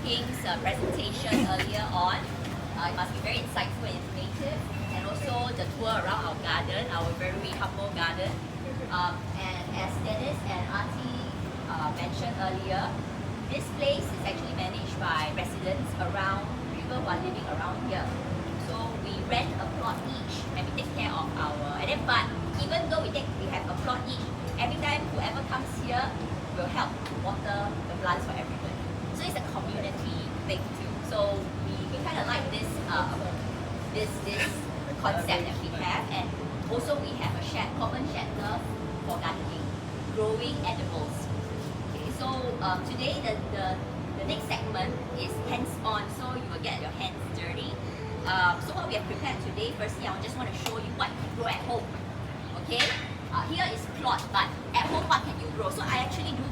King's presentation earlier on. It must be very insightful and informative, and also the tour around our garden, our very humble garden. And as Dennis and Artie mentioned earlier, this place is actually managed by residents around, people who are living around here. So we rent a plot each and we take care of our, and then but even though we have a plot each, every time whoever comes here will help water the plants for everybody. So it's a community thing too. So we kind of like this this concept that we have, and also we have a common shelter for gardening, growing edibles. Okay, so today the next segment is hands-on, so you will get your hands dirty. So what we have prepared today, firstly, I just want to show you what you can grow at home. Okay, here is plot, but at home what can you grow? So I actually do.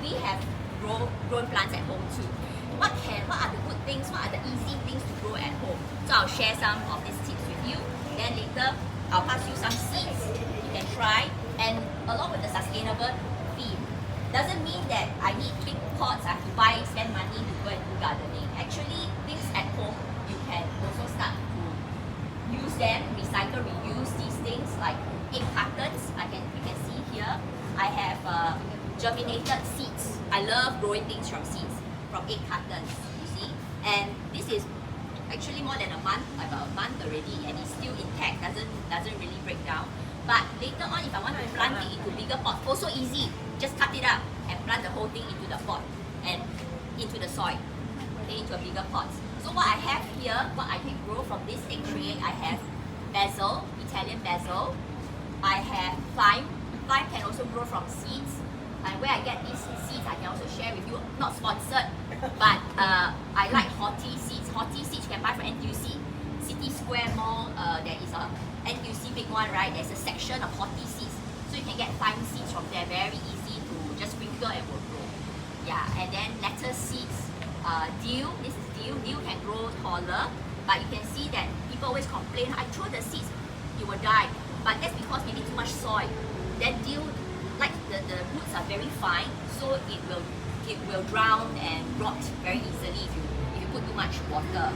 We have grown plants at home too. What are the good things? What are the easy things to grow at home? So I'll share some of these tips with you. Then later I'll pass you some seeds you can try, and along with the sustainable theme. Doesn't mean that I need big pots. I have to spend money to go and do gardening. Actually, things at home you can also start to use them, recycle, reuse these things like egg cartons. You can see here. I have germinated seeds. I love growing things from seeds, from egg cartons. You see, and this is actually more than about a month already, and it's still intact. Doesn't really break down. But later on, if I want to plant it into bigger pots, also easy. Just cut it up and plant the whole thing into the pot and into the soil, okay, into a bigger pot. So what I have here, what I can grow from this egg tray, I have basil, Italian basil. I have thyme. Thyme can also grow from seeds. And where I get these seeds, I can also share with you. Not sponsored, but I like Horti seeds. Horti seeds you can buy from NTUC. City Square Mall, there is a NTUC big one, right? There's a section of Horti seeds. So you can get thyme seeds from there, very easy to just sprinkle and will grow. Yeah, and then lettuce seeds. Dill, this is dill. Dill can grow taller, but you can see that people always complain, I throw the seeds, it will die. But that's because maybe too much soil. Then dill, like the roots are very fine, so it will drown and rot very easily if you put too much water.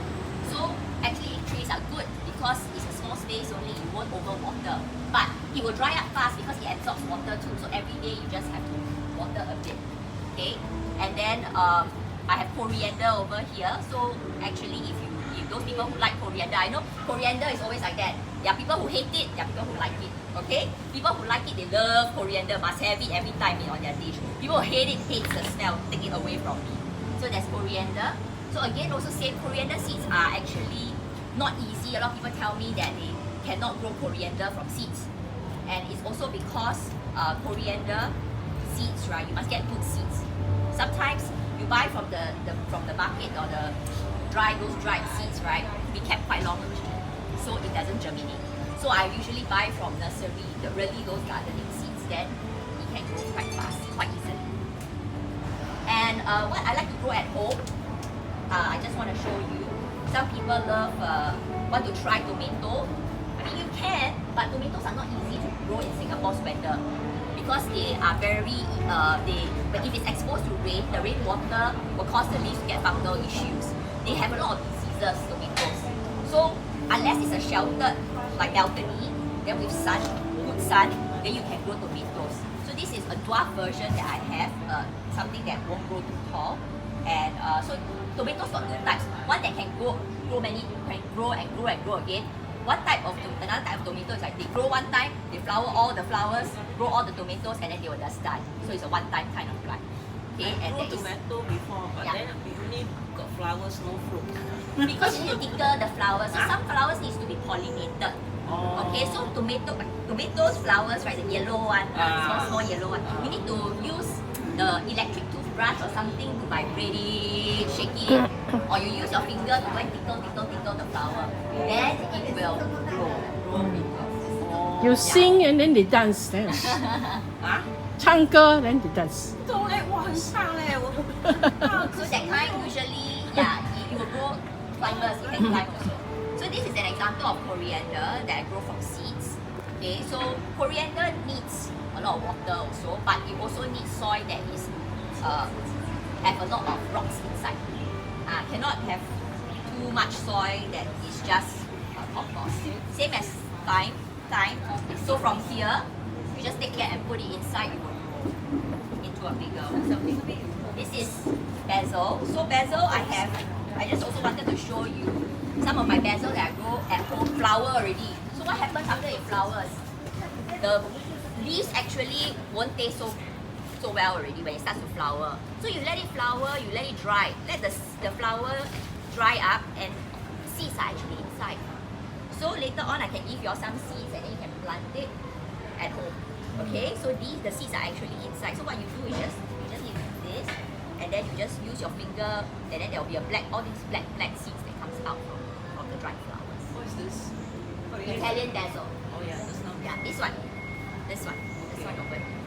So actually trees are good because it's a small space only, you won't overwater. But it will dry up fast because it absorbs water too. So every day you just have to water a bit. Okay? And then I have coriander over here. So actually if those people who like coriander, I know coriander is always like that. There are people who hate it, there are people who like it. Okay? People who like it, they love coriander, must have it every time on their dish. People who hate it, hates the smell, take it away from me. So there's coriander. So again, also same, coriander seeds are actually not easy. A lot of people tell me that they cannot grow coriander from seeds. And it's also because coriander seeds, right, you must get good seeds. Sometimes you buy from the market or those dried seeds, right, be kept quite long, so it doesn't germinate. So I usually buy from nursery, those gardening seeds, then it can grow quite fast, quite easily. And what I like to grow at home, I just want to show you. Some people want to try tomato. I mean, you can, but tomatoes are not easy to grow in Singapore's weather because they are but if it's exposed to rain, the rainwater will cause the leaves to get fungal issues. They have a lot of diseases, tomatoes. So unless it's a sheltered, like balcony, then with good sun, then you can grow tomatoes. So this is a dwarf version that I have, something that won't grow too tall. And so tomatoes got two types. One that can grow and grow again. Another type of tomato is like they grow one time, they flower all the flowers, grow all the tomatoes, and then they will just die. So it's a one-time kind of plant. Okay, I grew tomato before, but then we only got flowers, no fruit. Because you need to tickle the flowers. So some flowers needs to be pollinated. Oh. Okay, so tomatoes flowers, right, the yellow one, small yellow one. You need to use the electric toothbrush or something to vibrate it, shake it, or you use your finger to go and tickle the flower. Then it will grow. You sing and then they dance then. 唱歌 then they dance. 都嘞，哇，很大嘞，我。 So that kind usually, it will grow climbers, it can climb also. So this is an example of coriander that I grow from seeds. Okay, so coriander needs a lot of water also, but it also needs soil that is have a lot of rocks inside. Cannot have too much soil that is just compost. Same as thyme. So from here, you just take care and put it inside, it will grow into a bigger one. This is basil. So basil I just also wanted to show you some of my basil that I grow at home flower already. So what happens after it flowers? The leaves actually won't taste so well already when it starts to flower. So you let it flower, you let it dry. Let the flower dry up and seeds are actually inside. So later on I can give you all some seeds and then you can plant it at home. Okay, so the seeds are actually inside. So what you do is you just leave this and then you just use your finger and then there will be all these black seeds that comes out from the dried flowers. What is this? Italian basil. Oh yeah, that's not. Yeah, this one over here.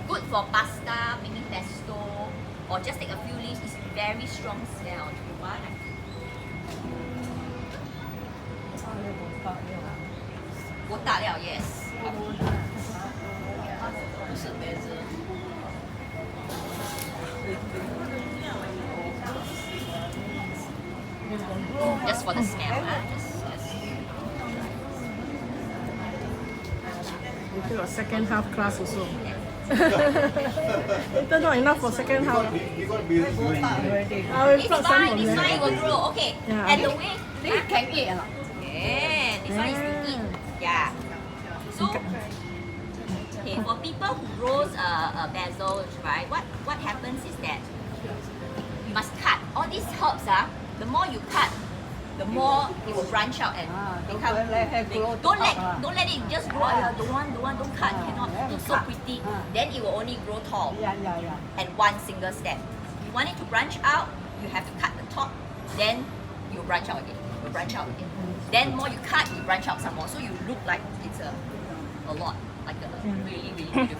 Good for pasta, making pesto, or just take a few leaves. It's very strong smell. If you want, botak liao, yes. What's a basil? Just for the smell. You do a second half class also. Later not enough for second half. I will It's plug some fine, from it's there. fine, it will grow. Okay. Yeah. And the way you can eat. Yeah, this one is to eat. Yeah. So, okay, for people who grows basil, right? What happens is that you must cut all these herbs. The more you cut, the more it will branch out and become. Don't let it just grow. Don't cut. Cannot. It's so pretty. Then it will only grow tall. And one single stem. You want it to branch out, you have to cut the top. Then you branch out again. Then more you cut, you branch out some more. So you look like it's a lot, like a really beautiful.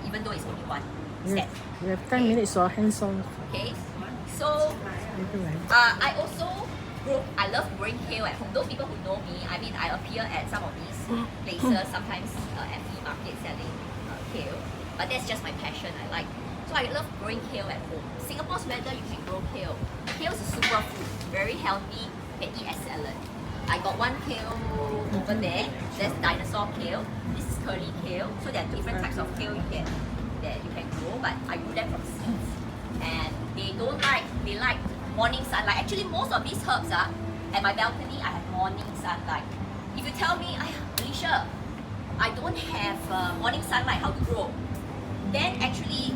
Even though it's only one stem. We have 10 minutes for hands-on. Okay. So I also I love growing kale at home. Those people who know me, I mean, I appear at some of these places, sometimes at flea market selling kale. But that's just my passion. I like. So I love growing kale at home. Singapore's weather, you can grow kale. Kale is a super food, very healthy. You can eat as salad. I got one kale over there. There's dinosaur kale. This is curly kale. So there are different types of kale that you can grow, but I grew them from seeds. And they like morning sunlight. Actually, most of these herbs at my balcony, I have morning sunlight. If you tell me, Alicia, I don't have morning sunlight, how to grow? Then actually,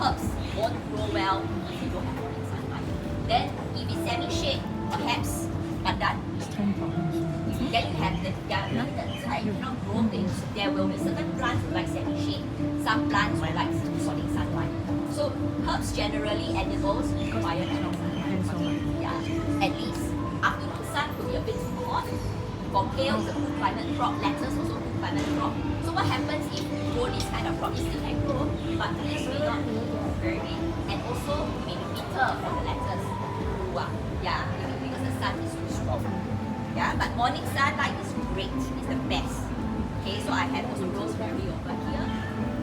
herbs won't grow well if you don't have morning sunlight. Then if it's semi-shade, perhaps pandan. Then you have the limited time, you cannot grow things. There will be certain plants who like semi-shade, some plants who like morning sunlight. So herbs generally, edibles, require morning sunlight. Yeah, at least. Afternoon sun could be a bit too hot. For kale, it's a good climate crop. Lettuce also good climate crop. So what happens if you grow this kind of crop? It still can grow, but this may not be very big. And also, it may be bitter for the lettuce. Yeah, because the sun is too strong. Yeah, but morning sunlight is great. It's the best. Okay, so I have also rosemary over here.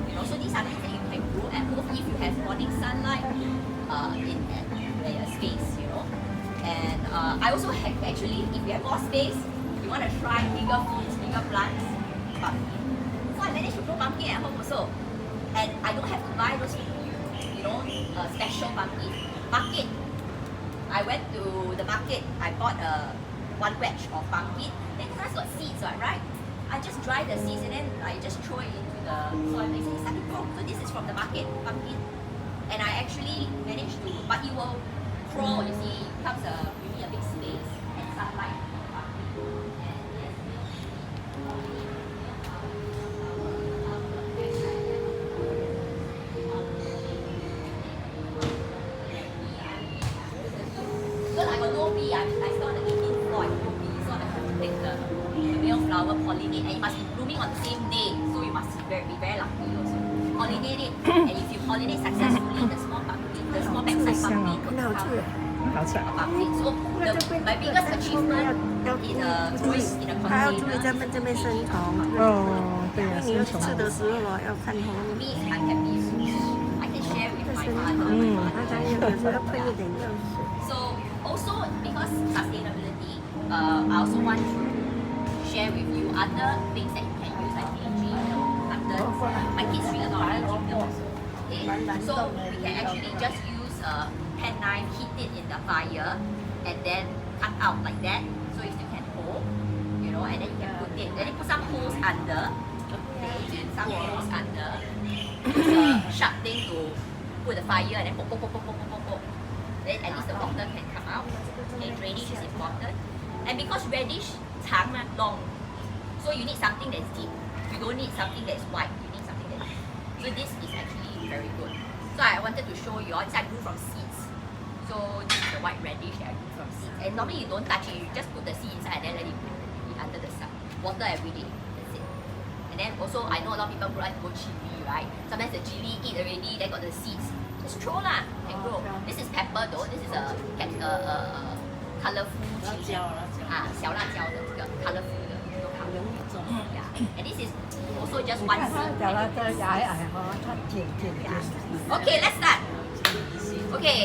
You know, so these are things that you can grow at home if you have morning sunlight in a space, you know. And I also have actually, if you have more space, you want to try bigger fruits, bigger plants, pumpkin. So I managed to grow pumpkin at home also. And I don't have to buy those, you know, special pumpkin. Market. I went to the market, I bought one wedge of pumpkin. Then it got seeds, right? I just dry the seeds and then I just throw it into the soil and it started to grow. So this is from the market, pumpkin. And I actually managed to, but it will grow, you see, it becomes really a big space and sunlight. Because I got no bee, I still on the 18th floor, I got no bee, so I have to take the male flower, pollinate, and it must be blooming on the same day, so you must be very lucky also. Pollinate it, and if you pollinate successfully, the small pumpkin, the small backside pumpkin will become a pumpkin. So my biggest achievement in growing in a 它要注意 container, 在这边生虫，哦，对呀、因为你生虫。吃的时候要看后面。 me, I'm happy. I can share with my mother. 它才有的时候喷一点热水。 So also because sustainability, I also want to share with you other things that you can use like Fiji, under my kids drink a lot of Fiji milk. Okay, so we can actually just use a pen knife, heat it in the fire, and then cut out like that, so you still can hold, you know, and then you can put it, and then put some holes under, okay, some holes under, use a sharp thing to put the fire, and then poke, poke, poke, poke, poke, poke, poke. Then at least the water can come out. Okay, radish is important. And because radish 长 long, so you need something that's deep. You don't need something that's wide. You need something that's deep. So this is actually very good. So I wanted to show you all. This I grew from seeds. So this is the white radish that I grew from seeds. And normally you don't touch it. You just put the seed inside and then let it be under the sun. Water every day. That's it. And then also I know a lot of people grow chili, right? Sometimes the chili eat already, then got the seeds. Just throw lah and grow. This is pepper though. This is a colorful chili. 小辣椒的这个 colorful 的 yeah. And this is also just one seed. 小辣椒也係可，它甜甜嘅。 Okay, let's start. Okay.